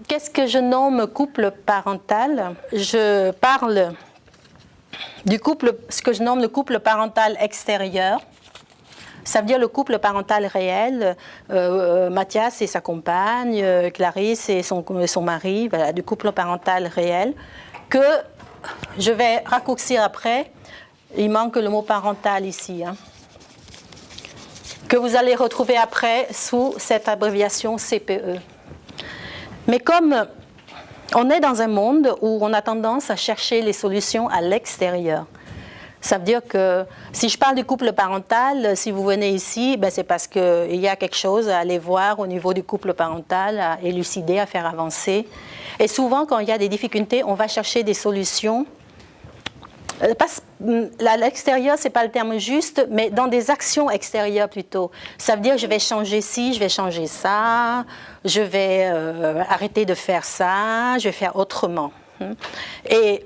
qu'est-ce que je nomme couple parental? Je parle du couple, ce que je nomme le couple parental extérieur. Ça veut dire le couple parental réel, Mathias et sa compagne, Clarisse et son mari, voilà, du couple parental réel, que je vais raccourcir après. Il manque le mot parental ici, hein, que vous allez retrouver après sous cette abréviation CPE. Mais comme on est dans un monde où on a tendance à chercher les solutions à l'extérieur, ça veut dire que si je parle du couple parental, si vous venez ici, ben c'est parce qu'il y a quelque chose à aller voir au niveau du couple parental, à élucider, à faire avancer. Et souvent, quand il y a des difficultés, on va chercher des solutions. À l'extérieur, ce n'est pas le terme juste, mais dans des actions extérieures plutôt. Ça veut dire je vais changer ci, je vais changer ça, je vais arrêter de faire ça, je vais faire autrement. Et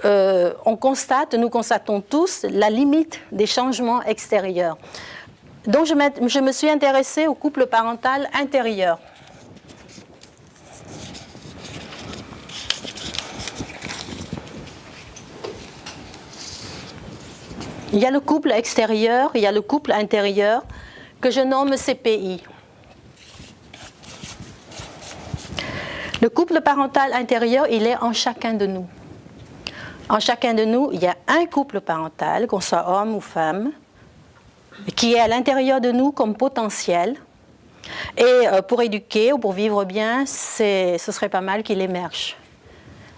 nous constatons tous la limite des changements extérieurs. Donc je me suis intéressée au couple parental intérieur. Il y a le couple extérieur, il y a le couple intérieur que je nomme CPI. Le couple parental intérieur, il est en chacun de nous. En chacun de nous, il y a un couple parental, qu'on soit homme ou femme, qui est à l'intérieur de nous comme potentiel. Et pour éduquer ou pour vivre bien, ce serait pas mal qu'il émerge.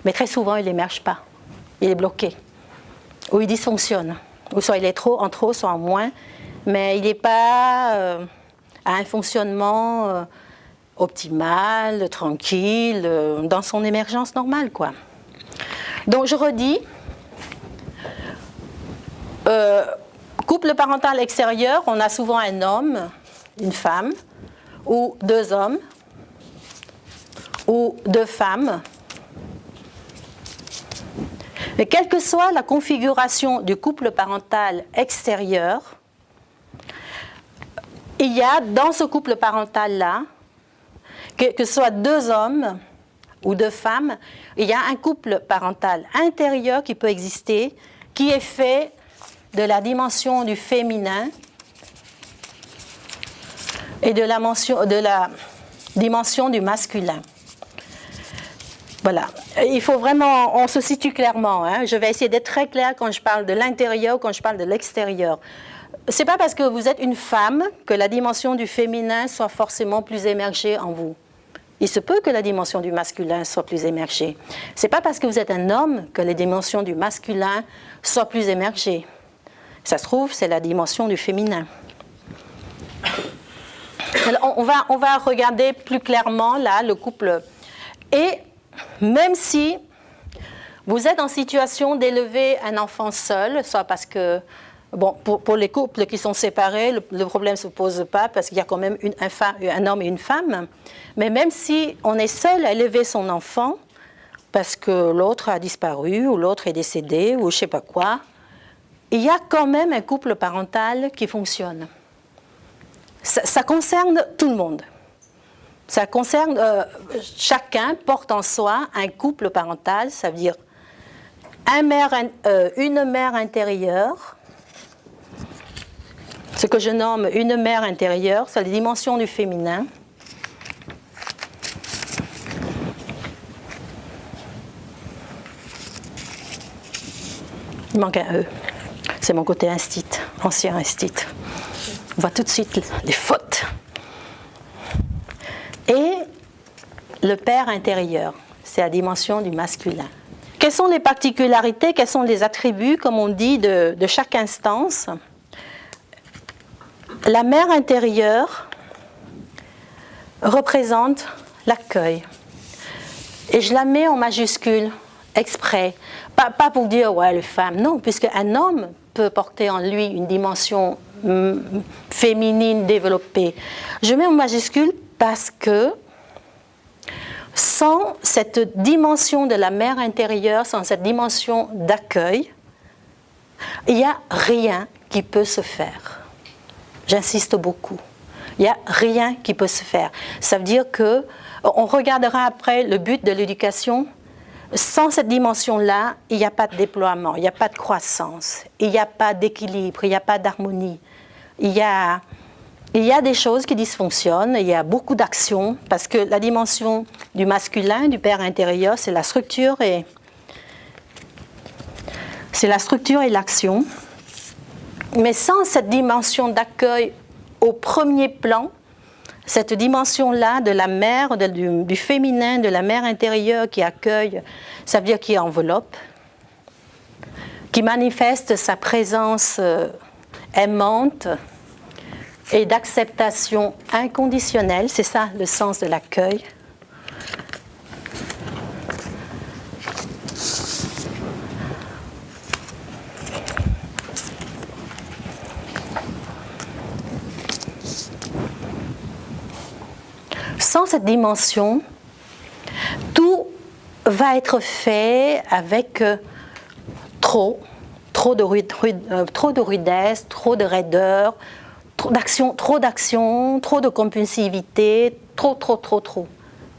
Mais très souvent, il n'émerge pas. Il est bloqué. Ou il dysfonctionne. Ou soit il est en trop, soit en moins. Mais il n'est pas à un fonctionnement optimal, tranquille, dans son émergence normale, quoi. Donc je redis, couple parental extérieur, on a souvent un homme, une femme, ou deux hommes, ou deux femmes. Mais quelle que soit la configuration du couple parental extérieur, il y a dans ce couple parental-là, que ce soit deux hommes ou deux femmes, il y a un couple parental intérieur qui peut exister, qui est fait de la dimension du féminin et de la dimension du masculin. Voilà. Il faut vraiment, on se situe clairement, hein. Je vais essayer d'être très claire quand je parle de l'intérieur ou quand je parle de l'extérieur. C'est pas parce que vous êtes une femme que la dimension du féminin soit forcément plus émergée en vous. Il se peut que la dimension du masculin soit plus émergée. C'est pas parce que vous êtes un homme que les dimensions du masculin soient plus émergées. Ça se trouve, c'est la dimension du féminin. Alors, on va regarder plus clairement là le couple. Et même si vous êtes en situation d'élever un enfant seul, soit parce que, bon, pour les couples qui sont séparés, le problème ne se pose pas parce qu'il y a quand même un homme et une femme. Mais même si on est seul à élever son enfant, parce que l'autre a disparu, ou l'autre est décédé, ou je ne sais pas quoi, il y a quand même un couple parental qui fonctionne. Ça concerne tout le monde. Ça concerne, chacun porte en soi un couple parental, ça veut dire une mère intérieure, ce que je nomme une mère intérieure, c'est la dimension du féminin. Il manque un E. C'est mon côté instit, ancien instit. On voit tout de suite les fautes. Et le père intérieur, c'est la dimension du masculin. Quelles sont les particularités, quels sont les attributs, comme on dit, de chaque instance? La mère intérieure représente l'accueil. Et je la mets en majuscule, exprès. Pas pour dire, ouais, les femmes, non, puisque un homme peut porter en lui une dimension féminine développée. Je mets en majuscule parce que sans cette dimension de la mère intérieure, sans cette dimension d'accueil, il n'y a rien qui peut se faire. J'insiste beaucoup. Il n'y a rien qui peut se faire. Ça veut dire que on regardera après le but de l'éducation. Sans cette dimension-là, il n'y a pas de déploiement, il n'y a pas de croissance, il n'y a pas d'équilibre, il n'y a pas d'harmonie. Il y a des choses qui dysfonctionnent, il y a beaucoup d'actions, parce que la dimension du masculin, du père intérieur, c'est la structure et l'action. Mais sans cette dimension d'accueil au premier plan, cette dimension-là de la mère, du féminin, de la mère intérieure qui accueille, ça veut dire qui enveloppe, qui manifeste sa présence aimante et d'acceptation inconditionnelle, c'est ça le sens de l'accueil. Sans cette dimension, tout va être fait avec trop de rudesse, trop de raideur, trop d'action, trop de compulsivité, trop.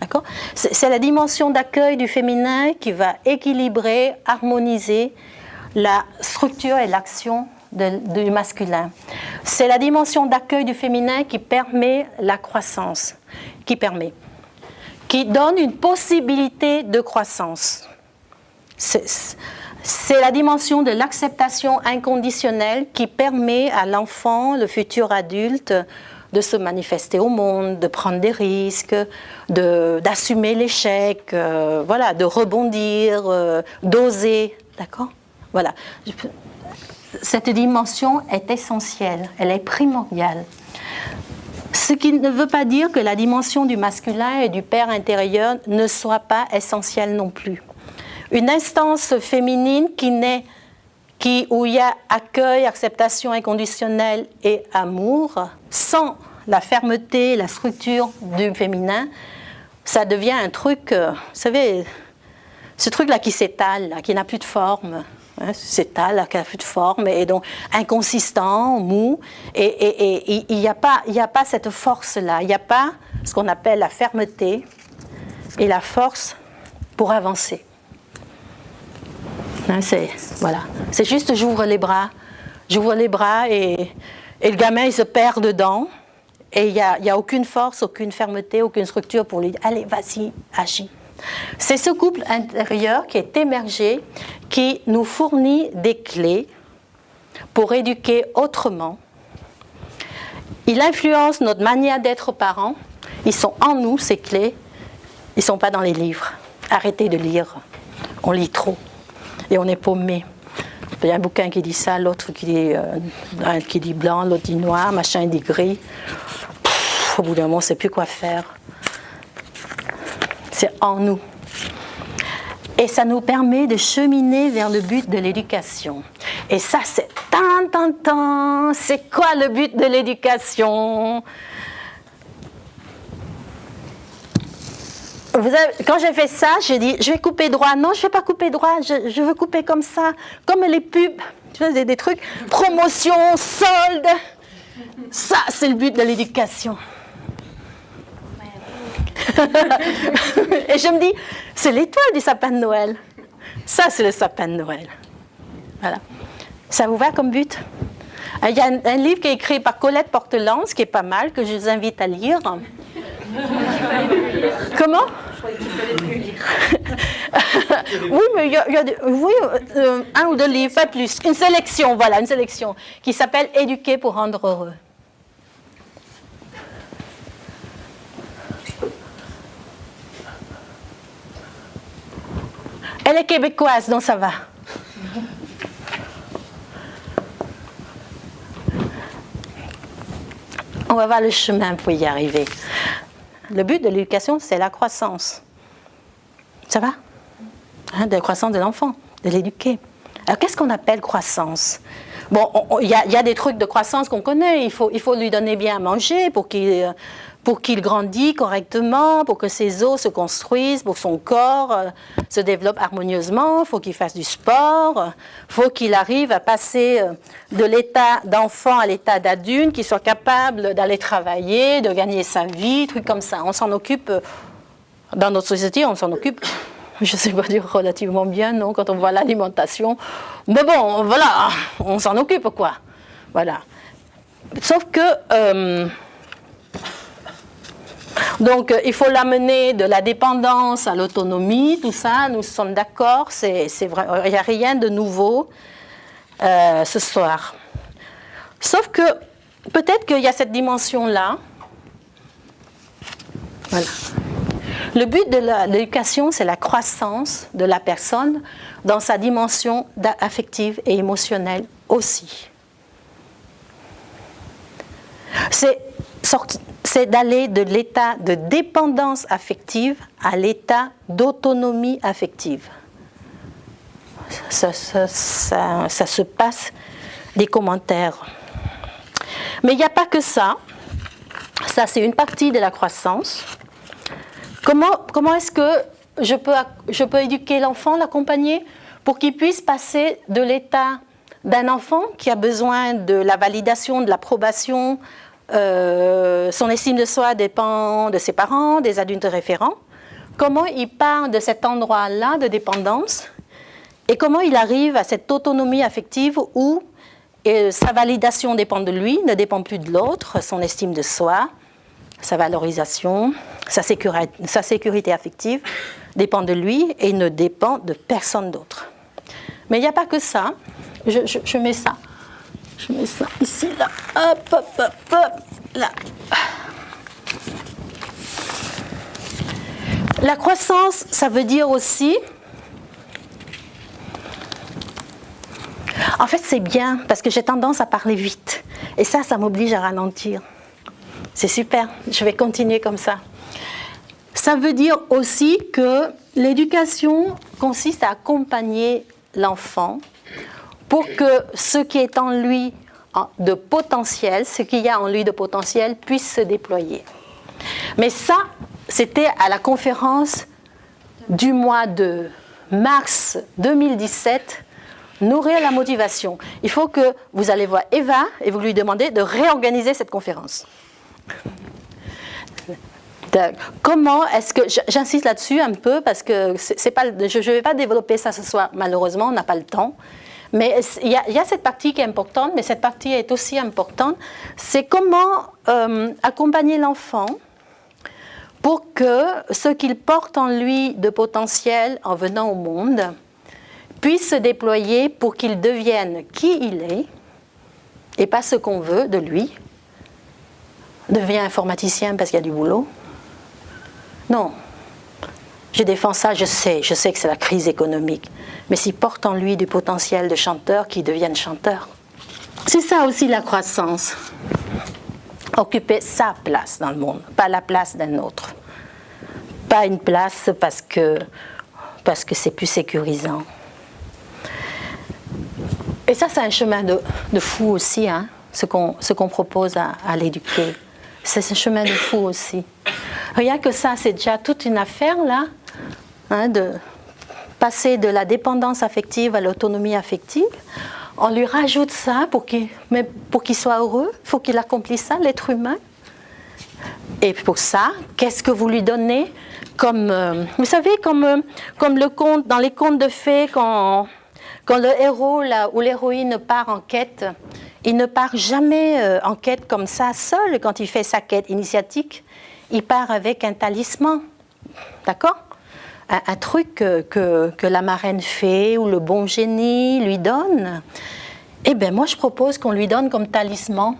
D'accord ? C'est la dimension d'accueil du féminin qui va équilibrer, harmoniser la structure et l'action du masculin. C'est la dimension d'accueil du féminin qui permet la croissance, qui donne une possibilité de croissance. C'est la dimension de l'acceptation inconditionnelle qui permet à l'enfant, le futur adulte, de se manifester au monde, de prendre des risques, d'assumer l'échec, voilà, de rebondir, d'oser, d'accord ? Voilà. Cette dimension est essentielle, elle est primordiale. Ce qui ne veut pas dire que la dimension du masculin et du père intérieur ne soit pas essentielle non plus. Une instance féminine où il y a accueil, acceptation inconditionnelle et amour, sans la fermeté, la structure du féminin, ça devient un truc, vous savez, ce truc-là qui s'étale, là, qui n'a plus de forme. S'étale, qui n'a plus de forme, et donc inconsistant, mou, et il n'y a pas cette force-là, il n'y a pas ce qu'on appelle la fermeté et la force pour avancer. C'est juste j'ouvre les bras et le gamin il se perd dedans, et il n'y a aucune force, aucune fermeté, aucune structure pour lui dire allez, vas-y, agis. C'est ce couple intérieur qui est émergé, qui nous fournit des clés pour éduquer autrement. Il influence notre manière d'être parents. Ils sont en nous, ces clés. Ils ne sont pas dans les livres. Arrêtez de lire. On lit trop. Et on est paumé. Il y a un bouquin qui dit ça, l'autre qui dit blanc, l'autre dit noir, machin dit gris. Au bout d'un moment, on ne sait plus quoi faire. C'est en nous. Et ça nous permet de cheminer vers le but de l'éducation. Et ça, c'est c'est quoi le but de l'éducation ? Quand j'ai fait ça, j'ai dit, je vais couper droit. Non, je ne vais pas couper droit, je veux couper comme ça, comme les pubs. Tu vois, des trucs, promotion, solde. Ça, c'est le but de l'éducation. Et je me dis, c'est l'étoile du sapin de Noël. Ça, c'est le sapin de Noël. Voilà. Ça vous va comme but ? Il y a un livre qui est écrit par Colette Portelance, qui est pas mal, que je vous invite à lire. Comment ? Je croyais qu'il fallait plus lire. Oui, mais il y a un ou deux livres, pas plus. Une sélection, qui s'appelle « Éduquer pour rendre heureux ». Elle est québécoise, donc ça va. On va voir le chemin pour y arriver. Le but de l'éducation, c'est la croissance. Ça va ? De la croissance de l'enfant, de l'éduquer. Alors, qu'est-ce qu'on appelle croissance ? Bon, il y a des trucs de croissance qu'on connaît. Il faut lui donner bien à manger pour qu'il grandisse correctement, pour que ses os se construisent, pour que son corps se développe harmonieusement. Il faut qu'il fasse du sport. Il faut qu'il arrive à passer de l'état d'enfant à l'état d'adulte, qu'il soit capable d'aller travailler, de gagner sa vie, trucs comme ça. On s'en occupe, dans notre société, on s'en occupe, je ne sais pas dire relativement bien, non, quand on voit l'alimentation. Mais bon, voilà, on s'en occupe, quoi. Voilà. Sauf que... donc, il faut l'amener de la dépendance à l'autonomie, tout ça, nous sommes d'accord, c'est vrai, il n'y a rien de nouveau ce soir. Sauf que, peut-être qu'il y a cette dimension-là. Voilà. Le but de l'éducation, c'est la croissance de la personne dans sa dimension affective et émotionnelle aussi. C'est d'aller de l'état de dépendance affective à l'état d'autonomie affective. Ça se passe des commentaires. Mais il n'y a pas que ça. Ça, c'est une partie de la croissance. Comment est-ce que je peux éduquer l'enfant, l'accompagner, pour qu'il puisse passer de l'état d'un enfant qui a besoin de la validation, de l'approbation, son estime de soi dépend de ses parents, des adultes référents. Comment il part de cet endroit-là de dépendance et comment il arrive à cette autonomie affective où sa validation dépend de lui, ne dépend plus de l'autre, son estime de soi, sa valorisation, sa sécurité affective dépend de lui et ne dépend de personne d'autre. Mais il n'y a pas que ça. Je mets ça. Je mets ça ici, là. Hop, hop, hop, hop, là. La croissance, ça veut dire aussi... En fait, c'est bien, parce que j'ai tendance à parler vite. Et ça m'oblige à ralentir. C'est super, je vais continuer comme ça. Ça veut dire aussi que l'éducation consiste à accompagner l'enfant pour que ce qui est en lui de potentiel, ce qu'il y a en lui de potentiel, puisse se déployer. Mais ça, c'était à la conférence du mois de mars 2017, Nourrir la motivation. Il faut que vous allez voir Eva et vous lui demandez de réorganiser cette conférence. Comment est-ce que... J'insiste là-dessus un peu parce que c'est pas, je ne vais pas développer ça ce soir, malheureusement, on n'a pas le temps. Mais il y a cette partie qui est importante, mais cette partie est aussi importante. C'est comment accompagner l'enfant pour que ce qu'il porte en lui de potentiel en venant au monde puisse se déployer pour qu'il devienne qui il est et pas ce qu'on veut de lui. Devient informaticien parce qu'il y a du boulot. Non. Je défends ça, je sais que c'est la crise économique. Mais s'il porte en lui du potentiel de chanteur, qu'il devienne chanteur. C'est ça aussi la croissance. Occuper sa place dans le monde, pas la place d'un autre. Pas une place parce que c'est plus sécurisant. Et ça, c'est un chemin de fou aussi, hein, ce qu'on propose à l'éduquer. C'est un chemin de fou aussi. Rien que ça, c'est déjà toute une affaire, là, hein, de passer de la dépendance affective à l'autonomie affective. On lui rajoute ça pour qu'il soit heureux. Il faut qu'il accomplisse ça, l'être humain. Et pour ça, qu'est-ce que vous lui donnez comme... vous savez, comme le conte, dans les contes de fées, quand le héros ou l'héroïne part en quête, il ne part jamais en quête comme ça, seul, quand il fait sa quête initiatique. Il part avec un talisman, d'accord ? Un truc que la marraine fée ou le bon génie lui donne. Eh bien, moi, je propose qu'on lui donne comme talisman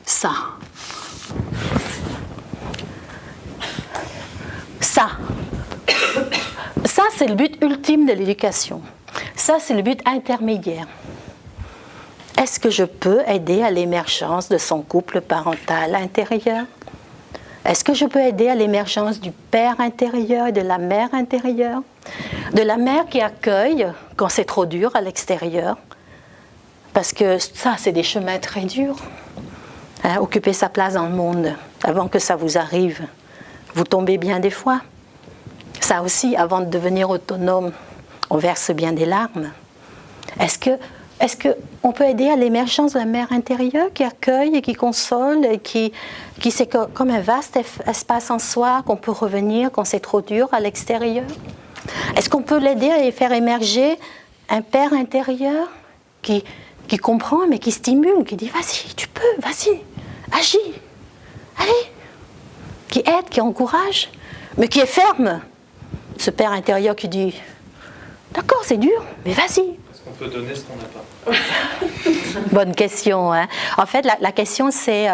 ça. Ça. Ça, c'est le but ultime de l'éducation. Ça, c'est le but intermédiaire. Est-ce que je peux aider à l'émergence de son couple parental intérieur ? Est-ce que je peux aider à l'émergence du père intérieur et de la mère intérieure ? De la mère qui accueille quand c'est trop dur à l'extérieur, parce que ça, c'est des chemins très durs. Hein, occuper sa place dans le monde, avant que ça vous arrive, vous tombez bien des fois. Ça aussi, avant de devenir autonome, on verse bien des larmes. Est-ce qu'on peut aider à l'émergence de la mère intérieure qui accueille et qui console et qui c'est comme un vaste espace en soi qu'on peut revenir quand c'est trop dur à l'extérieur? Est-ce qu'on peut l'aider à faire émerger un père intérieur qui comprend mais qui stimule, qui dit vas-y, tu peux, vas-y, agis, allez, qui aide, qui encourage, mais qui est ferme? Ce père intérieur qui dit d'accord, c'est dur, mais vas-y. On peut donner ce qu'on n'a pas. Bonne question. Hein? En fait, la question, c'est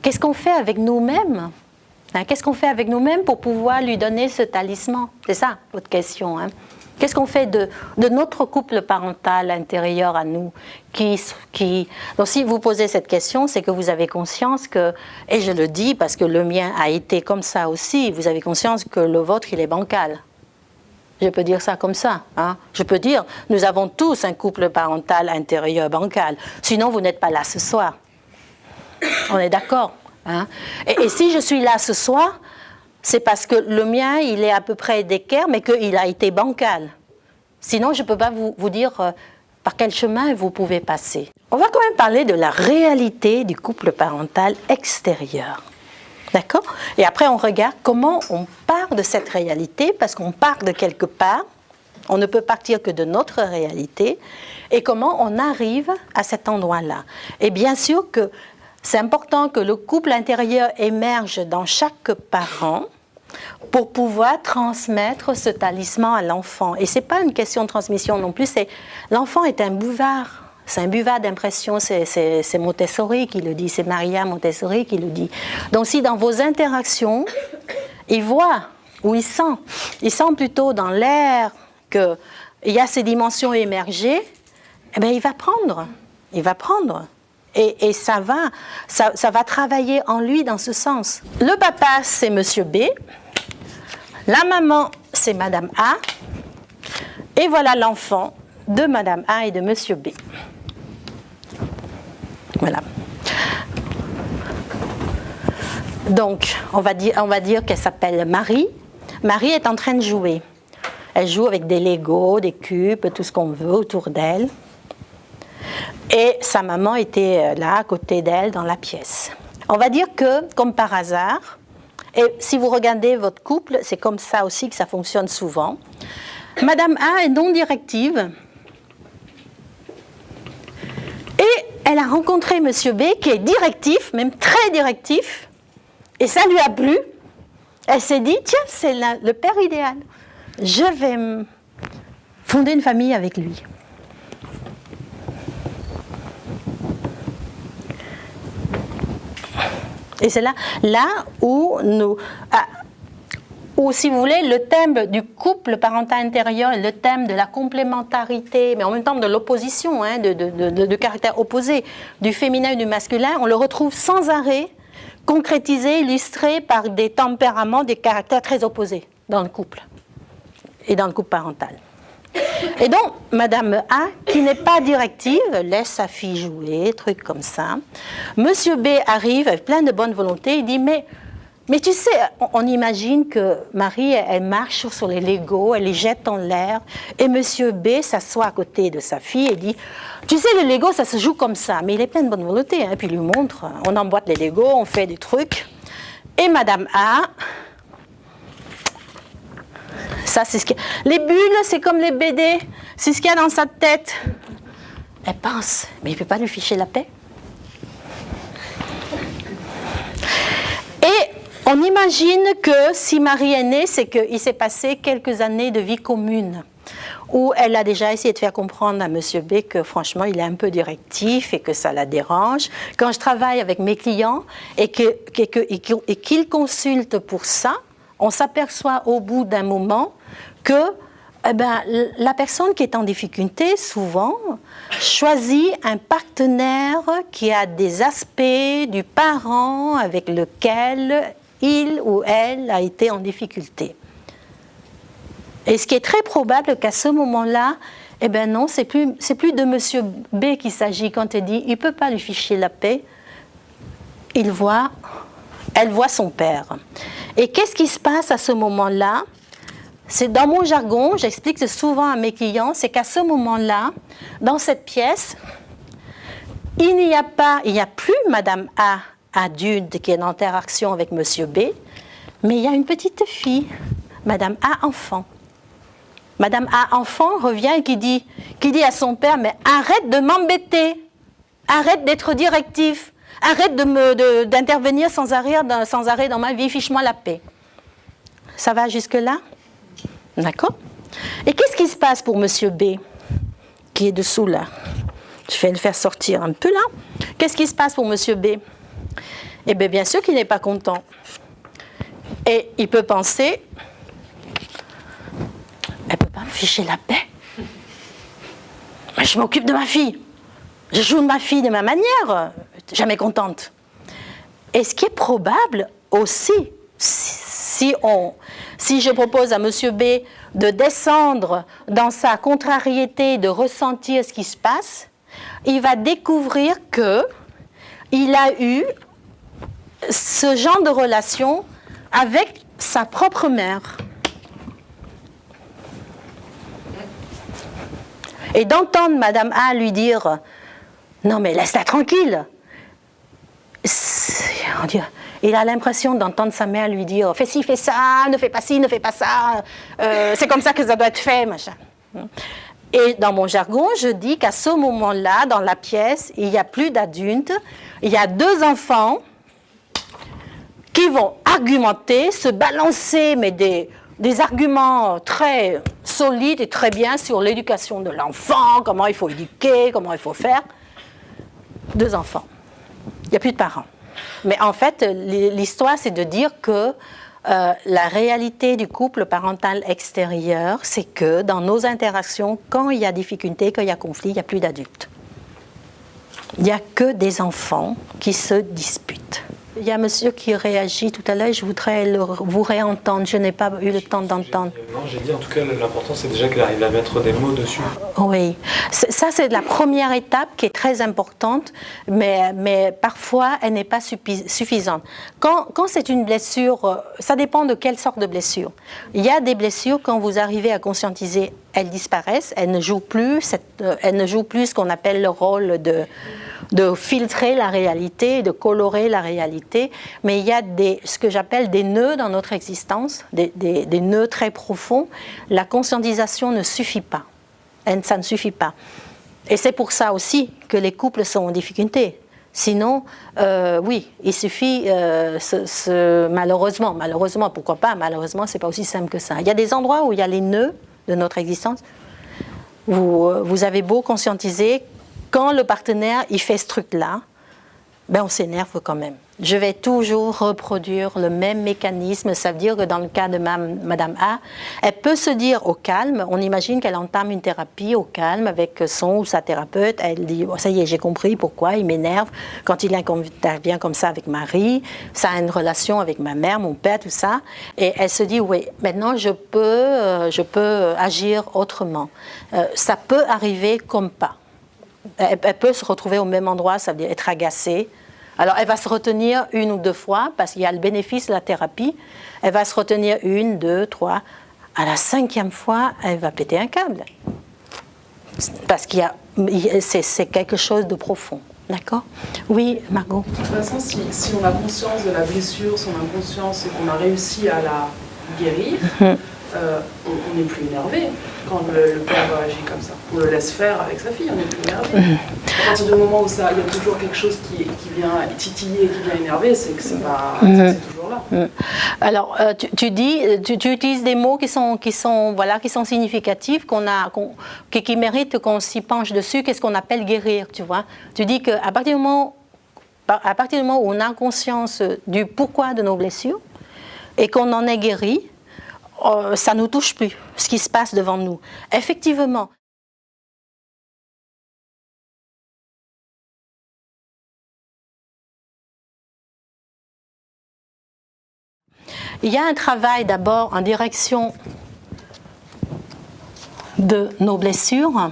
qu'est-ce qu'on fait avec nous-mêmes? Hein? Qu'est-ce qu'on fait avec nous-mêmes pour pouvoir lui donner ce talisman? C'est ça, votre question. Hein? Qu'est-ce qu'on fait de notre couple parental intérieur à nous Donc, si vous posez cette question, c'est que vous avez conscience que, et je le dis parce que le mien a été comme ça aussi, vous avez conscience que le vôtre, il est bancal. Je peux dire ça comme ça. Hein? Je peux dire, nous avons tous un couple parental intérieur bancal. Sinon, vous n'êtes pas là ce soir. On est d'accord. Hein? Et si je suis là ce soir, c'est parce que le mien, il est à peu près d'équerre, mais qu'il a été bancal. Sinon, je ne peux pas vous dire par quel chemin vous pouvez passer. On va quand même parler de la réalité du couple parental extérieur. D'accord? Et après, on regarde comment on part de cette réalité, parce qu'on part de quelque part, on ne peut partir que de notre réalité, et comment on arrive à cet endroit-là. Et bien sûr que c'est important que le couple intérieur émerge dans chaque parent pour pouvoir transmettre ce talisman à l'enfant. Et ce n'est pas une question de transmission non plus, l'enfant est un buvard. C'est un buvard d'impression, c'est Montessori qui le dit, c'est Maria Montessori qui le dit. Donc si dans vos interactions, il voit ou il sent plutôt dans l'air qu'il y a ces dimensions émergées, eh bien il va prendre. Et ça va travailler en lui dans ce sens. Le papa, c'est Monsieur B. La maman, c'est Madame A. Et voilà l'enfant de Madame A et de Monsieur B. Voilà. Donc, on va dire qu'elle s'appelle Marie. Marie est en train de jouer. Elle joue avec des Legos, des cubes, tout ce qu'on veut autour d'elle. Et sa maman était là, à côté d'elle, dans la pièce. On va dire que, comme par hasard, et si vous regardez votre couple, c'est comme ça aussi que ça fonctionne souvent. Madame A est non directive. Et elle a rencontré Monsieur B, qui est directif, même très directif, et ça lui a plu. Elle s'est dit, tiens, c'est le père idéal. Je vais fonder une famille avec lui. Et c'est là où si vous voulez, le thème du couple parental intérieur est le thème de la complémentarité, mais en même temps de l'opposition, hein, de caractères opposés, du féminin et du masculin, on le retrouve sans arrêt, concrétisé, illustré par des tempéraments, des caractères très opposés dans le couple et dans le couple parental. Et donc, Madame A, qui n'est pas directive, laisse sa fille jouer, trucs comme ça. Monsieur B arrive avec plein de bonne volonté, il dit, mais tu sais, on imagine que Marie, elle marche sur les Legos, elle les jette en l'air, et Monsieur B s'assoit à côté de sa fille et dit, tu sais, les Legos, ça se joue comme ça, mais il est plein de bonne volonté, hein, puis il lui montre, on emboîte les Legos, on fait des trucs, et Madame A, ça c'est ce qu'il y a. Les bulles, c'est comme les BD, c'est ce qu'il y a dans sa tête. Elle pense, mais il ne peut pas lui ficher la paix. Et on imagine que si Marie est née, c'est qu'il s'est passé quelques années de vie commune, où elle a déjà essayé de faire comprendre à Monsieur B que franchement, il est un peu directif et que ça la dérange. Quand je travaille avec mes clients et qu'ils consultent pour ça, on s'aperçoit au bout d'un moment que la personne qui est en difficulté, souvent, choisit un partenaire qui a des aspects du parent avec lequel il ou elle a été en difficulté. Et ce qui est très probable qu'à ce moment-là, Eh bien non, c'est plus de Monsieur B qu'il s'agit quand elle dit il ne peut pas lui ficher la paix. Elle voit son père. Et qu'est-ce qui se passe à ce moment-là? C'est dans mon jargon, j'explique souvent à mes clients, c'est qu'à ce moment-là, dans cette pièce, il n'y a plus Madame A adulte qui est en interaction avec Monsieur B, mais il y a une petite fille, Madame A enfant. Madame A enfant revient et qui dit à son père, mais arrête de m'embêter, arrête d'être directif, arrête d'intervenir sans arrêt dans ma vie, fiche-moi la paix. Ça va jusque-là? D'accord? Et qu'est-ce qui se passe pour Monsieur B, qui est dessous là? Je vais le faire sortir un peu là. Qu'est-ce qui se passe pour Monsieur B? Eh bien sûr qu'il n'est pas content. Et il peut penser, elle ne peut pas me ficher la paix. Mais je m'occupe de ma fille. Je joue de ma fille de ma manière. Jamais contente. Et ce qui est probable aussi, si je propose à Monsieur B de descendre dans sa contrariété, de ressentir ce qui se passe, il va découvrir qu'il a eu ce genre de relation avec sa propre mère. Et d'entendre Madame A lui dire « Non mais laisse-la tranquille !» Il a l'impression d'entendre sa mère lui dire « Fais ci, fais ça, ne fais pas ci, ne fais pas ça, c'est comme ça que ça doit être fait, machin. » Et dans mon jargon, je dis qu'à ce moment-là, dans la pièce, il n'y a plus d'adultes, il y a deux enfants qui vont argumenter, se balancer, mais des arguments très solides et très bien sur l'éducation de l'enfant, comment il faut éduquer, comment il faut faire. Deux enfants. Il n'y a plus de parents. Mais en fait, l'histoire, c'est de dire que la réalité du couple parental extérieur, c'est que dans nos interactions, quand il y a difficulté, quand il y a conflit, il n'y a plus d'adultes. Il n'y a que des enfants qui se disputent. Il y a un monsieur qui réagit tout à l'heure, je voudrais vous réentendre, je n'ai pas eu le temps d'entendre. Non, j'ai dit en tout cas, l'important c'est déjà qu'elle arrive à mettre des mots dessus. Oui, ça c'est la première étape qui est très importante, mais parfois elle n'est pas suffisante. Quand c'est une blessure, ça dépend de quelle sorte de blessure. Il y a des blessures, quand vous arrivez à conscientiser, elles disparaissent, elles ne jouent plus ce qu'on appelle le rôle de filtrer la réalité, de colorer la réalité, mais il y a ce que j'appelle des nœuds dans notre existence, des nœuds très profonds. La conscientisation ne suffit pas, ça ne suffit pas. Et c'est pour ça aussi que les couples sont en difficulté. Sinon, oui, il suffit, malheureusement, pourquoi pas, malheureusement, c'est pas aussi simple que ça. Il y a des endroits où il y a les nœuds de notre existence, vous avez beau conscientiser, quand le partenaire il fait ce truc-là, on s'énerve quand même. Je vais toujours reproduire le même mécanisme. Ça veut dire que dans le cas de Madame A, elle peut se dire au calme, on imagine qu'elle entame une thérapie au calme avec son ou sa thérapeute, elle dit ça y est, j'ai compris pourquoi il m'énerve quand il intervient comme ça avec Marie, ça a une relation avec ma mère, mon père, tout ça, et elle se dit oui, maintenant je peux agir autrement. Ça peut arriver comme pas. Elle peut se retrouver au même endroit, ça veut dire être agacée. Alors, elle va se retenir une ou deux fois, parce qu'il y a le bénéfice de la thérapie. Elle va se retenir une, deux, trois. À la 5e fois, elle va péter un câble. Parce c'est quelque chose de profond. D'accord? Oui, Margot? De toute façon, si on a conscience de la blessure, si on a conscience et qu'on a réussi à la guérir, on n'est plus énervé quand le père agit comme ça. On le laisse faire avec sa fille, on n'est plus énervé. À partir du moment où il y a toujours quelque chose qui vient titiller, qui vient énerver, c'est que c'est toujours là. Alors, tu utilises des mots qui sont significatifs, qui méritent qu'on s'y penche dessus. Qu'est-ce qu'on appelle guérir, tu vois? Tu dis qu'à partir du moment où on a conscience du pourquoi de nos blessures et qu'on en est guéri, ça ne nous touche plus, ce qui se passe devant nous. Effectivement. Il y a un travail d'abord en direction de nos blessures.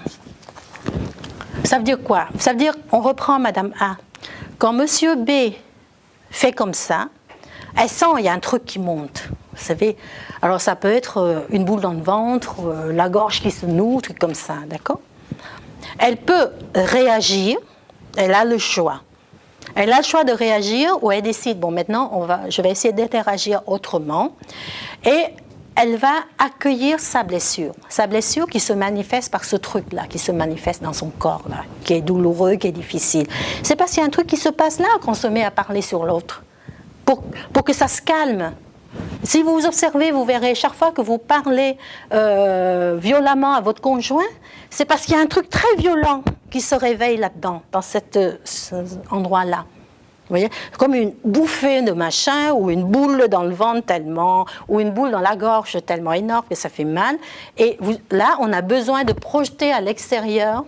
Ça veut dire quoi? Ça veut dire, on reprend Madame A. Quand Monsieur B fait comme ça, elle sent qu'il y a un truc qui monte. Vous savez, alors ça peut être une boule dans le ventre, la gorge qui se noue, truc comme ça, d'accord? Elle peut réagir, elle a le choix. Elle a le choix de réagir ou elle décide, bon maintenant je vais essayer d'interagir autrement. Et elle va accueillir sa blessure qui se manifeste par ce truc-là, qui se manifeste dans son corps, là, qui est douloureux, qui est difficile. C'est parce qu'il y a un truc qui se passe là qu'on se met à parler sur l'autre, pour que ça se calme. Si vous observez, vous verrez, chaque fois que vous parlez violemment à votre conjoint, c'est parce qu'il y a un truc très violent qui se réveille là-dedans, dans cet endroit-là. Vous voyez, comme une bouffée de machin, ou une boule dans le ventre tellement, ou une boule dans la gorge tellement énorme que ça fait mal. Et là, on a besoin de projeter à l'extérieur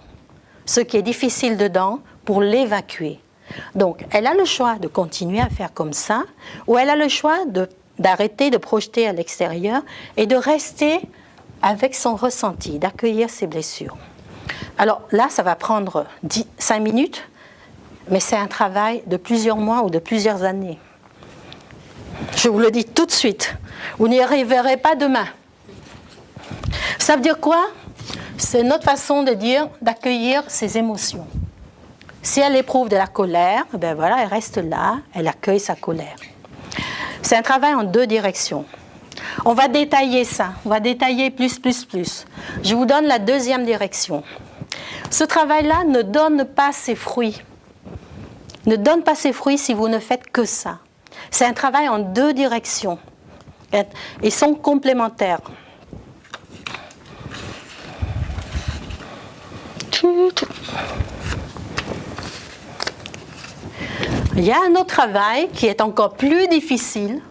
ce qui est difficile dedans pour l'évacuer. Donc, elle a le choix de continuer à faire comme ça, ou elle a le choix d'arrêter de projeter à l'extérieur et de rester avec son ressenti, d'accueillir ses blessures. Alors là, ça va prendre 5 minutes, mais c'est un travail de plusieurs mois ou de plusieurs années. Je vous le dis tout de suite, vous n'y arriverez pas demain. Ça veut dire quoi? C'est notre façon de dire, d'accueillir ses émotions. Si elle éprouve de la colère, ben voilà, elle reste là, elle accueille sa colère. C'est un travail en 2 directions. On va détailler ça, on va détailler plus. Je vous donne la 2e direction. Ce travail-là ne donne pas ses fruits. Ne donne pas ses fruits si vous ne faites que ça. C'est un travail en 2 directions. Ils sont complémentaires. Il y a un autre travail qui est encore plus difficile.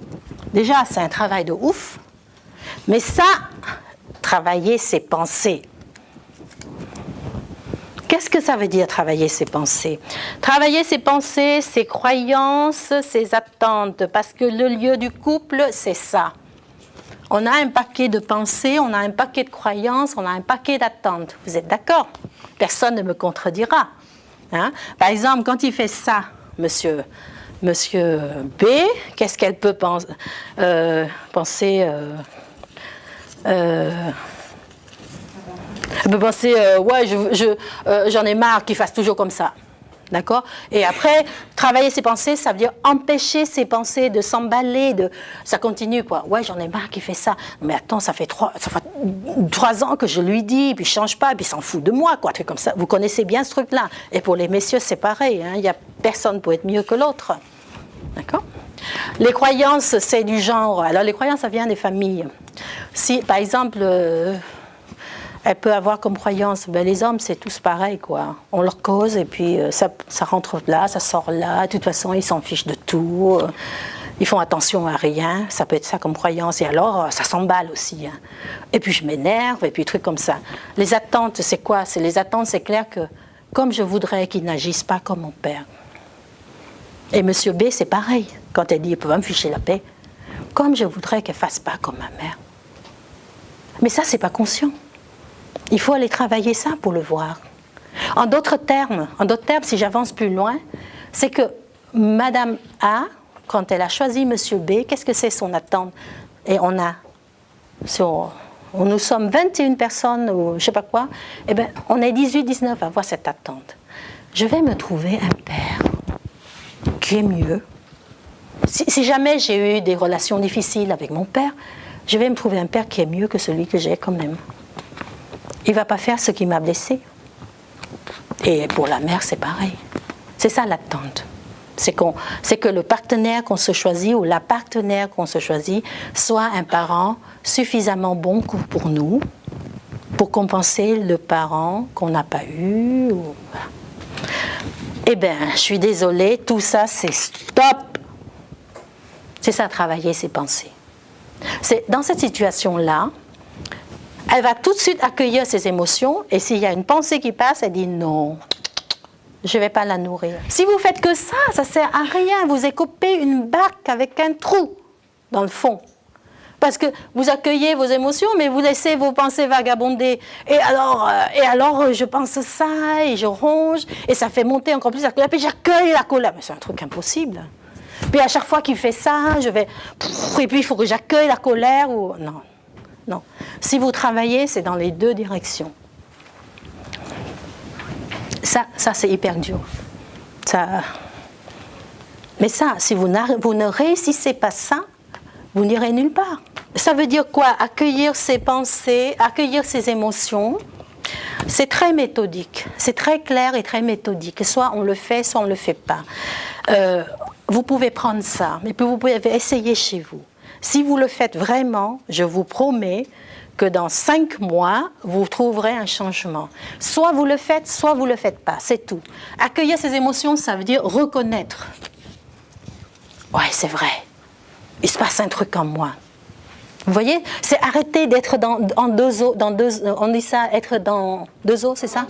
Déjà, c'est un travail de ouf. Mais ça, travailler ses pensées. Qu'est-ce que ça veut dire travailler ses pensées? Travailler ses pensées, ses croyances, ses attentes. Parce que le lieu du couple, c'est ça. On a un paquet de pensées, on a un paquet de croyances, on a un paquet d'attentes. Vous êtes d'accord? Personne ne me contredira. Hein? Par exemple, quand il fait ça, Monsieur B, qu'est-ce qu'elle peut penser? Elle peut penser, ouais, j'en ai marre qu'il fasse toujours comme ça. D'accord? Et après, travailler ses pensées, ça veut dire empêcher ses pensées de s'emballer, ça continue, quoi. Ouais, j'en ai marre qu'il fait ça. Mais attends, ça fait 3 ans que je lui dis, puis il ne change pas, puis il s'en fout de moi, quoi. Truc comme ça. Vous connaissez bien ce truc-là. Et pour les messieurs, c'est pareil. Hein. Il n'y a personne pour être mieux que l'autre. D'accord? Les croyances, c'est du genre. Alors, les croyances, ça vient des familles. Si, par exemple, elle peut avoir comme croyance, ben, les hommes, c'est tous pareil, quoi. On leur cause et puis ça rentre là, ça sort là. De toute façon, ils s'en fichent de tout. Ils font attention à rien. Ça peut être ça comme croyance. Et alors, ça s'emballe aussi. Hein. Et puis, je m'énerve, et puis, trucs comme ça. Les attentes, c'est quoi? Les attentes, c'est clair que, comme je voudrais qu'ils n'agissent pas comme mon père. Et Monsieur B, c'est pareil. Quand elle dit, il peut me ficher la paix. Comme je voudrais qu'elle ne fasse pas comme ma mère. Mais ça, c'est pas conscient. Il faut aller travailler ça pour le voir. En d'autres termes, si j'avance plus loin, c'est que Madame A, quand elle a choisi Monsieur B, qu'est-ce que c'est son attente? Et nous sommes 21 personnes, ou je sais pas quoi, et bien, on est 18-19 à avoir cette attente. Je vais me trouver un père qui est mieux. Si jamais j'ai eu des relations difficiles avec mon père, je vais me trouver un père qui est mieux que celui que j'ai quand même. Il ne va pas faire ce qui m'a blessé. Et pour la mère, c'est pareil. C'est ça l'attente. C'est que le partenaire qu'on se choisit ou la partenaire qu'on se choisit soit un parent suffisamment bon pour nous, pour compenser le parent qu'on n'a pas eu. Voilà. Eh bien, je suis désolée, tout ça, c'est stop. C'est ça, travailler ses pensées. C'est dans cette situation-là, elle va tout de suite accueillir ses émotions et s'il y a une pensée qui passe, elle dit non, je ne vais pas la nourrir. Si vous faites que ça ne sert à rien. Vous écopez une barque avec un trou dans le fond. Parce que vous accueillez vos émotions, mais vous laissez vos pensées vagabonder. Et alors je pense ça, et je ronge, et ça fait monter encore plus la colère, puis j'accueille la colère. Mais c'est un truc impossible. Puis à chaque fois qu'il fait ça, je vais... Et puis il faut que j'accueille la colère. Ou... Non, non. Si vous travaillez, c'est dans les deux directions. Ça c'est hyper dur. Mais ça, si vous ne réussissez pas ça, vous n'irez nulle part. Ça veut dire quoi? Accueillir ses pensées, accueillir ses émotions. C'est très méthodique, c'est très clair et très méthodique. Soit on le fait, soit on ne le fait pas. Vous pouvez prendre ça, mais puis vous pouvez essayer chez vous. Si vous le faites vraiment, je vous promets que dans 5 mois, vous trouverez un changement. Soit vous le faites, soit vous ne le faites pas, c'est tout. Accueillir ses émotions, ça veut dire reconnaître. Ouais, c'est vrai. Il se passe un truc en moi. Vous voyez, c'est arrêter d'être en deux eaux, on dit ça, être dans deux eaux, c'est ça?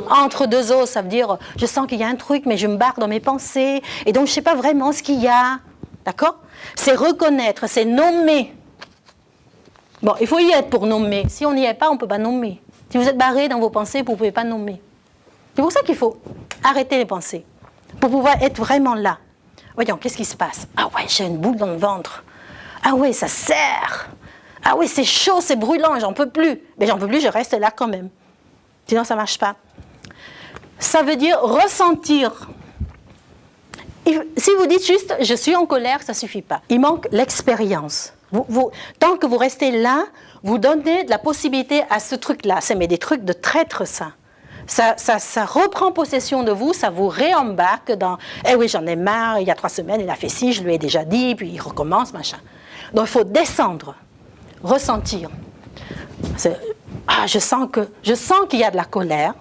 Entre deux eaux, ça veut dire, je sens qu'il y a un truc, mais je me barre dans mes pensées, et donc je ne sais pas vraiment ce qu'il y a. D'accord? C'est reconnaître, c'est nommer. Bon, il faut y être pour nommer. Si on n'y est pas, on ne peut pas nommer. Si vous êtes barré dans vos pensées, vous ne pouvez pas nommer. C'est pour ça qu'il faut arrêter les pensées, pour pouvoir être vraiment là. Voyons, qu'est-ce qui se passe? Ah ouais, j'ai une boule dans le ventre. Ah ouais, ça serre. Ah oui, c'est chaud, c'est brûlant, j'en peux plus. Mais j'en peux plus, je reste là quand même. Sinon, ça ne marche pas. Ça veut dire ressentir. Si vous dites juste « je suis en colère », ça ne suffit pas. Il manque l'expérience. Tant que vous restez là, vous donnez de la possibilité à ce truc-là. C'est mais des trucs de traître, ça. Ça reprend possession de vous, ça vous réembarque dans « eh oui, j'en ai marre, il y a 3 semaines, il a fait ci, je lui ai déjà dit, puis il recommence, machin. » Donc, il faut descendre. Ressentir. Je sens qu'il y a de la colère.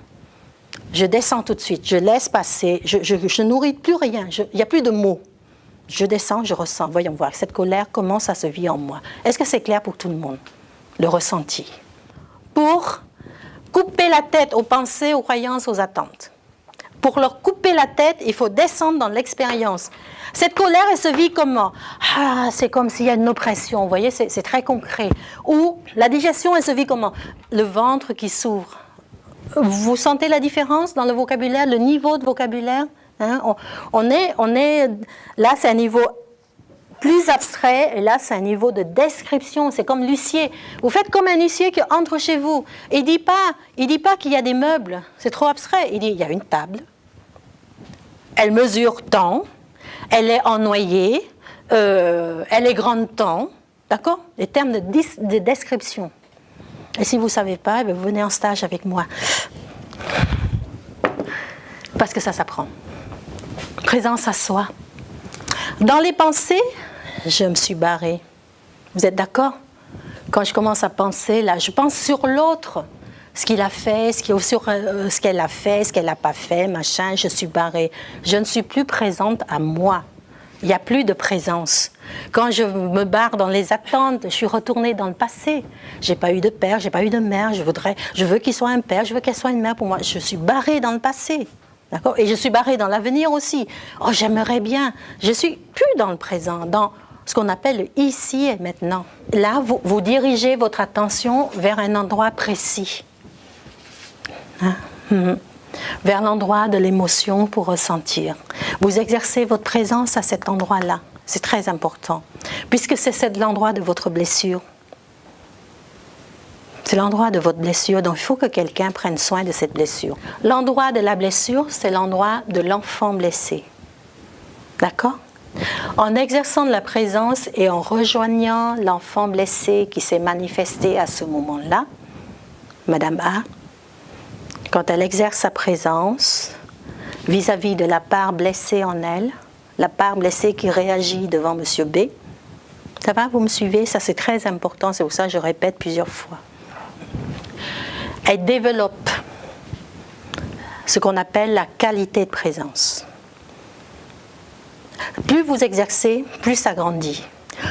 Je descends tout de suite. Je laisse passer. Je nourris plus rien. Il n'y a plus de mots. Je descends, je ressens. Voyons voir. Cette colère, comment ça se vit en moi? Est-ce que c'est clair pour tout le monde? Le ressenti. Pour couper la tête aux pensées, aux croyances, aux attentes. Pour leur couper la tête, il faut descendre dans l'expérience. Cette colère, elle se vit comment? Ah, c'est comme s'il y a une oppression, vous voyez, c'est très concret. Ou la digestion, elle se vit comment? Le ventre qui s'ouvre. Vous sentez la différence dans le vocabulaire, le niveau de vocabulaire, hein? On est là, c'est un niveau plus abstrait, et là, c'est un niveau de description. C'est comme l'huissier. Vous faites comme un huissier qui entre chez vous. Il dit pas qu'il y a des meubles. C'est trop abstrait. Il dit, il y a une table. Elle mesure tant. Elle est en noyer. Elle est grande tant. D'accord? Les termes de description. Et si vous ne savez pas, vous venez en stage avec moi. Parce que ça s'apprend. Présence à soi. Dans les pensées, je me suis barrée. Vous êtes d'accord? Quand je commence à penser, là, je pense sur l'autre. Ce qu'il a fait, ce qu'elle a fait, ce qu'elle n'a pas fait, machin, je suis barrée. Je ne suis plus présente à moi. Il n'y a plus de présence. Quand je me barre dans les attentes, je suis retournée dans le passé. Je n'ai pas eu de père, je n'ai pas eu de mère. Je veux qu'il soit un père, je veux qu'elle soit une mère pour moi. Je suis barrée dans le passé. D'accord? Et je suis barrée dans l'avenir aussi. Oh, j'aimerais bien. Je ne suis plus dans le présent, dans ce qu'on appelle le ici et maintenant. Là, vous dirigez votre attention vers un endroit précis. Hein? Vers l'endroit de l'émotion pour ressentir. Vous exercez votre présence à cet endroit-là. C'est très important, puisque c'est l'endroit de votre blessure. C'est l'endroit de votre blessure, donc il faut que quelqu'un prenne soin de cette blessure. L'endroit de la blessure, c'est l'endroit de l'enfant blessé. D'accord? En exerçant de la présence et en rejoignant l'enfant blessé qui s'est manifesté à ce moment-là, Madame A, quand elle exerce sa présence vis-à-vis de la part blessée en elle, la part blessée qui réagit devant Monsieur B, ça va, vous me suivez? Ça, c'est très important, c'est pour ça que je répète plusieurs fois. Elle développe ce qu'on appelle la qualité de présence. Plus vous exercez, plus ça grandit.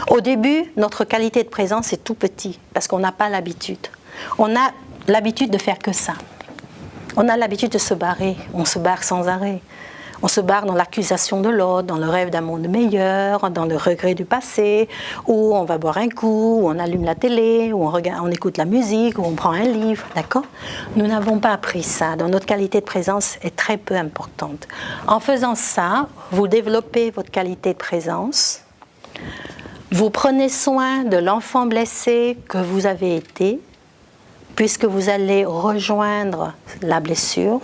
Au début, notre qualité de présence est tout petit, parce qu'on n'a pas l'habitude. On a l'habitude de faire que ça. On a l'habitude de se barrer, on se barre sans arrêt. On se barre dans l'accusation de l'autre, dans le rêve d'un monde meilleur, dans le regret du passé, où on va boire un coup, où on allume la télé, où on écoute la musique, où on prend un livre, d'accord? Nous n'avons pas appris ça, donc notre qualité de présence est très peu importante. En faisant ça, vous développez votre qualité de présence, vous prenez soin de l'enfant blessé que vous avez été, puisque vous allez rejoindre la blessure,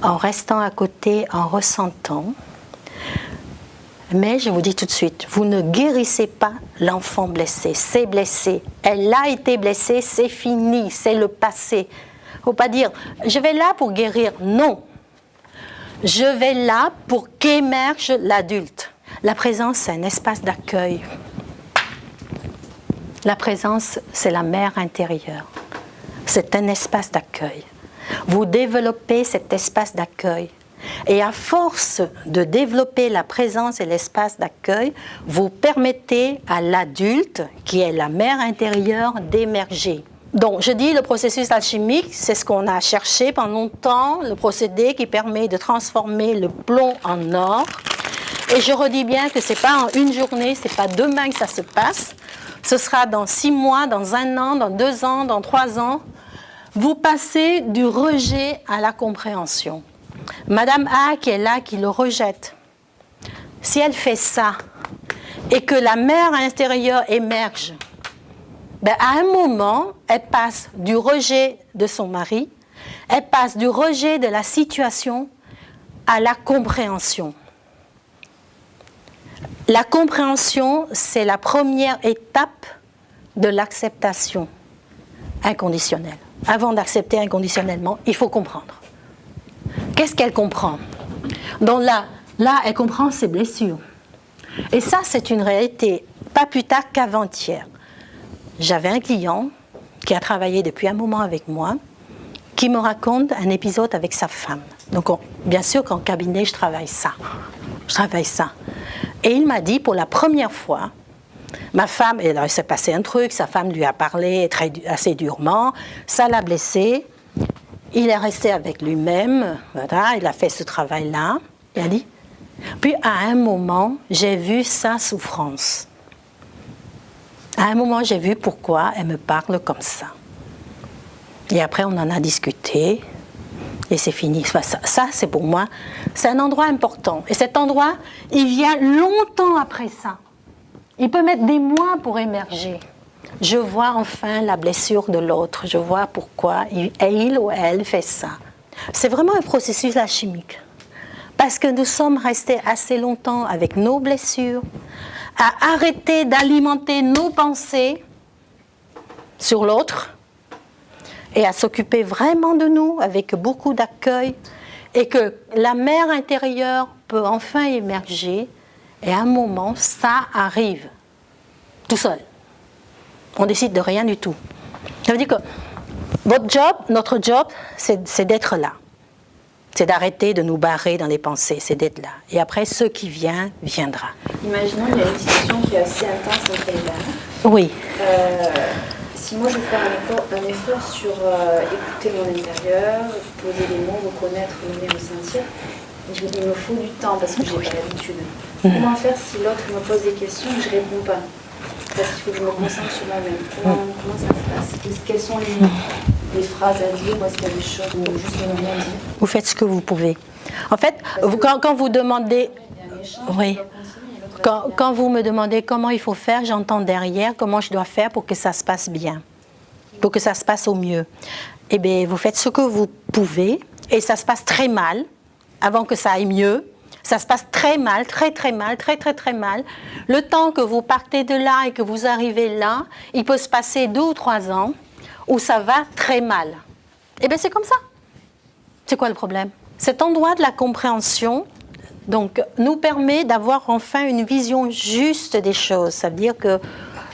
en restant à côté, en ressentant. Mais je vous dis tout de suite, vous ne guérissez pas l'enfant blessé. C'est blessé. Elle a été blessée, c'est fini, c'est le passé. Il ne faut pas dire, je vais là pour guérir. Non. Je vais là pour qu'émerge l'adulte. La présence, c'est un espace d'accueil. La présence, c'est la mère intérieure. C'est un espace d'accueil. Vous développez cet espace d'accueil. Et à force de développer la présence et l'espace d'accueil, vous permettez à l'adulte, qui est la mère intérieure, d'émerger. Donc, je dis le processus alchimique, c'est ce qu'on a cherché pendant longtemps, le procédé qui permet de transformer le plomb en or. Et je redis bien que ce n'est pas en une journée, ce n'est pas demain que ça se passe. Ce sera dans 6 mois, dans 1 an, dans 2 ans, dans 3 ans. Vous passez du rejet à la compréhension. Madame A qui est là, qui le rejette, si elle fait ça et que la mère intérieure émerge, ben à un moment, elle passe du rejet de son mari, elle passe du rejet de la situation à la compréhension. La compréhension, c'est la première étape de l'acceptation inconditionnelle. Avant d'accepter inconditionnellement, il faut comprendre. Qu'est-ce qu'elle comprend? Donc là, elle comprend ses blessures. Et ça, c'est une réalité, pas plus tard qu'avant-hier. J'avais un client qui a travaillé depuis un moment avec moi, qui me raconte un épisode avec sa femme. Donc, bien sûr qu'en cabinet, je travaille ça. Et il m'a dit, pour la première fois, ma femme, il s'est passé un truc, sa femme lui a parlé assez durement, ça l'a blessé, il est resté avec lui-même, voilà, il a fait ce travail-là, il a dit. Puis à un moment, j'ai vu sa souffrance. À un moment, j'ai vu pourquoi elle me parle comme ça. Et après, on en a discuté, et c'est fini. Ça, c'est pour moi, c'est un endroit important. Et cet endroit, il vient longtemps après ça. Il peut mettre des mois pour émerger. Je vois enfin la blessure de l'autre. Je vois pourquoi il ou elle fait ça. C'est vraiment un processus alchimique. Parce que nous sommes restés assez longtemps avec nos blessures, à arrêter d'alimenter nos pensées sur l'autre et à s'occuper vraiment de nous avec beaucoup d'accueil et que la mère intérieure peut enfin émerger. Et à un moment, ça arrive, tout seul. On décide de rien du tout. Ça veut dire que notre job, c'est d'être là. C'est d'arrêter de nous barrer dans les pensées, c'est d'être là. Et après, ce qui vient, viendra. Imaginons qu'il y a une discussion qui est assez intense entre les dames. Oui. Si moi je veux faire un effort sur écouter mon intérieur, poser les mots, reconnaître, nommer, ressentir, il me faut du temps parce que je n'ai pas l'habitude. Comment faire si l'autre me pose des questions et je ne réponds pas? Parce qu'il faut que je me concentre sur moi-même. Comment ça se passe? Quelles sont les phrases à dire ou est-ce qu'il y a des choses où juste ne rien dire? Vous faites ce que vous pouvez. En fait, quand vous demandez... Oui. Quand vous me demandez comment il faut faire, j'entends derrière comment je dois faire pour que ça se passe bien, pour que ça se passe au mieux. Eh bien, vous faites ce que vous pouvez et ça se passe très mal avant que ça aille mieux. Ça se passe très mal, très mal. Le temps que vous partez de là et que vous arrivez là, il peut se passer 2 ou 3 ans où ça va très mal. Eh bien, c'est comme ça. C'est quoi le problème? Cet endroit de la compréhension donc, nous permet d'avoir enfin une vision juste des choses. Ça veut dire que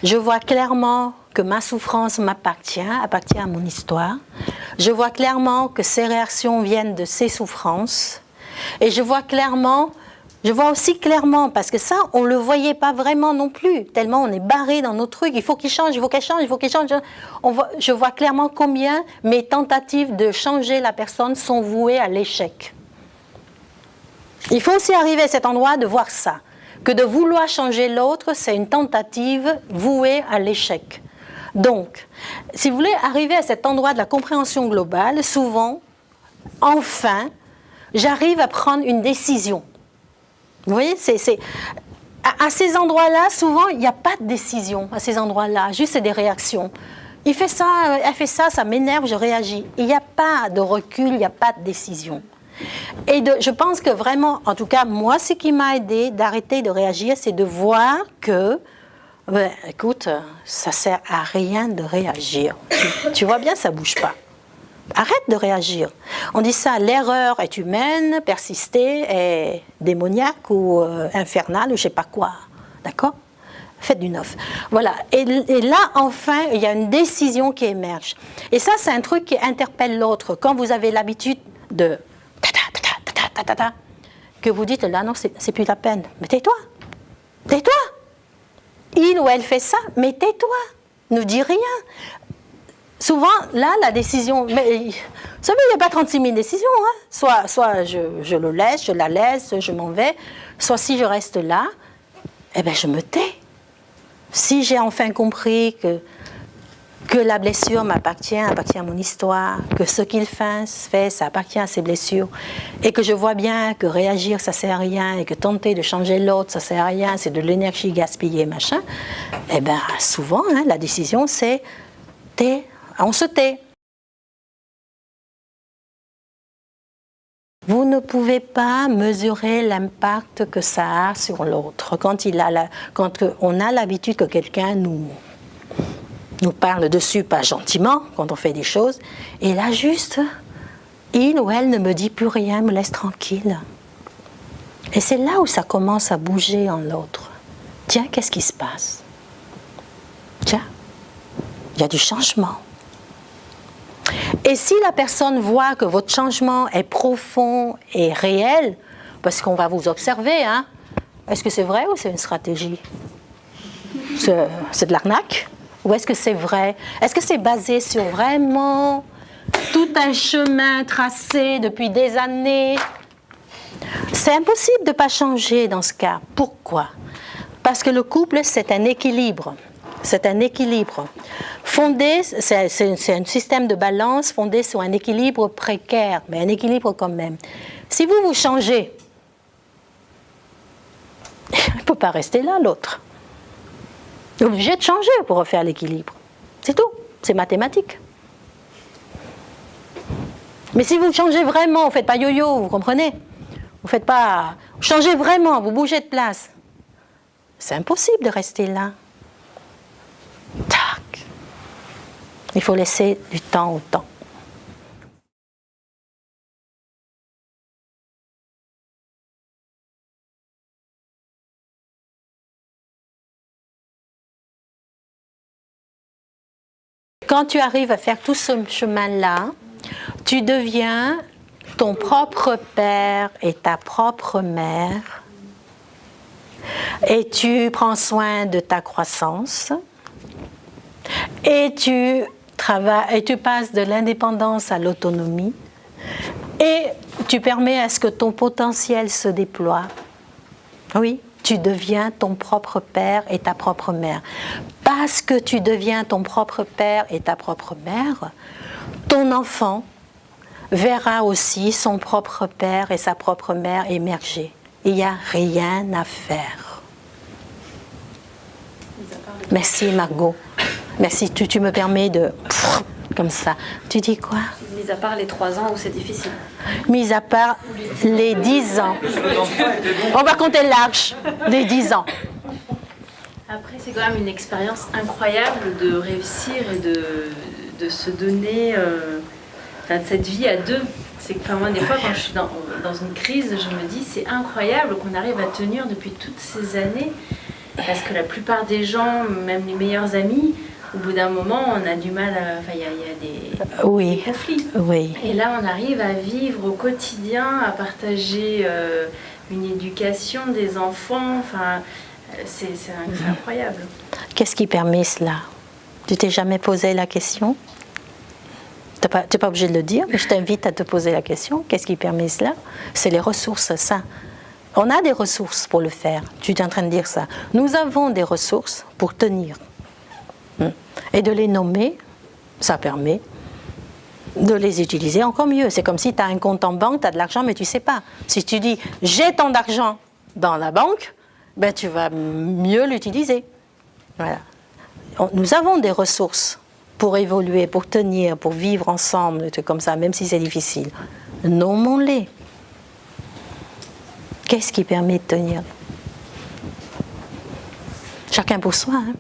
je vois clairement que ma souffrance appartient à mon histoire. Je vois clairement que ces réactions viennent de ces souffrances. Et je vois aussi clairement, parce que ça, on ne le voyait pas vraiment non plus, tellement on est barré dans nos trucs, il faut qu'il change, il faut qu'elle change, il faut qu'il change. Je vois clairement combien mes tentatives de changer la personne sont vouées à l'échec. Il faut aussi arriver à cet endroit de voir ça, que de vouloir changer l'autre, c'est une tentative vouée à l'échec. Donc, si vous voulez arriver à cet endroit de la compréhension globale, souvent, enfin, j'arrive à prendre une décision. Vous voyez, à ces endroits-là, souvent, il n'y a pas de décision à ces endroits-là, juste c'est des réactions. Il fait ça, elle fait ça, ça m'énerve, je réagis. Il n'y a pas de recul, il n'y a pas de décision. Et je pense que vraiment, en tout cas, moi, ce qui m'a aidé d'arrêter de réagir, c'est de voir que, écoute, ça ne sert à rien de réagir. Tu vois bien, ça ne bouge pas. Arrête de réagir. On dit ça, l'erreur est humaine, persister est démoniaque ou infernale ou je ne sais pas quoi. D'accord ? Faites du neuf. Voilà. Et là, enfin, il y a une décision qui émerge. Et ça, c'est un truc qui interpelle l'autre. Quand vous avez l'habitude de que vous dites, là, non, c'est plus la peine. Mais tais-toi. Tais-toi. Il ou elle fait ça, mais tais-toi. Ne dis rien. Souvent, là, la décision... Mais, vous savez, il n'y a pas 36 000 décisions. Hein. Soit je le laisse, je la laisse, je m'en vais. Soit si je reste là, eh ben, je me tais. Si j'ai enfin compris que la blessure appartient à mon histoire, que ce qu'il fait, ça appartient à ses blessures, et que je vois bien que réagir, ça ne sert à rien, et que tenter de changer l'autre, ça ne sert à rien, c'est de l'énergie gaspillée, machin, eh bien, souvent, hein, la décision, c'est on se tait. Vous ne pouvez pas mesurer l'impact que ça a sur l'autre. Quand on a l'habitude que quelqu'un nous parle dessus, pas gentiment, quand on fait des choses, et là juste, il ou elle ne me dit plus rien, me laisse tranquille. Et c'est là où ça commence à bouger en l'autre. Tiens, qu'est-ce qui se passe? Tiens, il y a du changement. Et si la personne voit que votre changement est profond et réel, parce qu'on va vous observer, hein, est-ce que c'est vrai ou c'est une stratégie? C'est de l'arnaque? Ou est-ce que c'est vrai? Est-ce que c'est basé sur vraiment tout un chemin tracé depuis des années? C'est impossible de ne pas changer dans ce cas. Pourquoi? Parce que le couple, c'est un équilibre. C'est un équilibre. Fondé, c'est un système de balance fondé sur un équilibre précaire, mais un équilibre quand même. Si vous changez, il ne peut pas rester là, l'autre. Il est obligé de changer pour refaire l'équilibre. C'est tout, c'est mathématique. Mais si vous changez vraiment, vous ne faites pas yo-yo, vous comprenez? Vous changez vraiment, vous bougez de place. C'est impossible de rester là. Tac. Il faut laisser du temps au temps. Quand tu arrives à faire tout ce chemin-là, tu deviens ton propre père et ta propre mère. Et tu prends soin de ta croissance. Et tu passes de l'indépendance à l'autonomie. Et tu permets à ce que ton potentiel se déploie. Oui, tu deviens ton propre père et ta propre mère. Parce que tu deviens ton propre père et ta propre mère, ton enfant verra aussi son propre père et sa propre mère émerger. Il n'y a rien à faire. Merci Margot. Merci, tu me permets de... Comme ça. Tu dis quoi? Mis à part les 3 ans où c'est difficile. Mis à part les 10 ans. On va compter large, les 10 ans. Après, c'est quand même une expérience incroyable de réussir et de se donner cette vie à deux. C'est que moi, des fois, quand je suis dans une crise, je me dis c'est incroyable qu'on arrive à tenir depuis toutes ces années. Parce que la plupart des gens, même les meilleurs amis, au bout d'un moment, on a du mal à... Enfin, il y a des conflits. Oui. Et là, on arrive à vivre au quotidien, à partager une éducation des enfants. Enfin, c'est incroyable. Qu'est-ce qui permet cela? Tu t'es jamais posé la question? Tu n'es pas obligé de le dire, mais je t'invite à te poser la question. Qu'est-ce qui permet cela? C'est les ressources, ça. On a des ressources pour le faire. Tu es en train de dire ça. Nous avons des ressources pour tenir. Et de les nommer, ça permet de les utiliser encore mieux. C'est comme si tu as un compte en banque, tu as de l'argent, mais tu ne sais pas. Si tu dis « j'ai tant d'argent dans la banque », ben, tu vas mieux l'utiliser. Voilà. Nous avons des ressources pour évoluer, pour tenir, pour vivre ensemble, des trucs comme ça, même si c'est difficile. Nommons-les. Qu'est-ce qui permet de tenir? Chacun pour soi, hein.